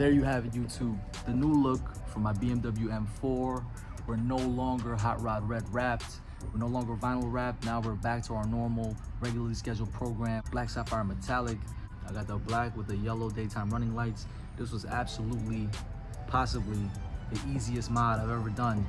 there you have it, YouTube. The new look for my BMW M4. We're no longer hot rod red wrapped. We're no longer vinyl wrapped. Now we're back to our normal, regularly scheduled program. Black sapphire metallic. I got the black with the yellow daytime running lights. This was absolutely, possibly the easiest mod I've ever done.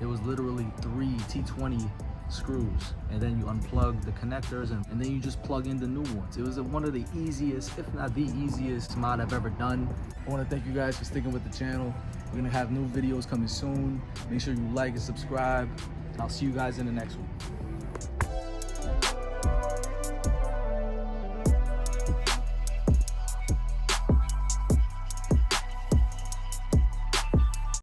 It was literally 3 T20 screws, and then you unplug the connectors, and then you just plug in the new ones. It was one of the easiest, if not the easiest mod I've ever done. I want to thank you guys for sticking with the channel. We're gonna have new videos coming soon. Make sure you like and subscribe. I'll see you guys in the next one.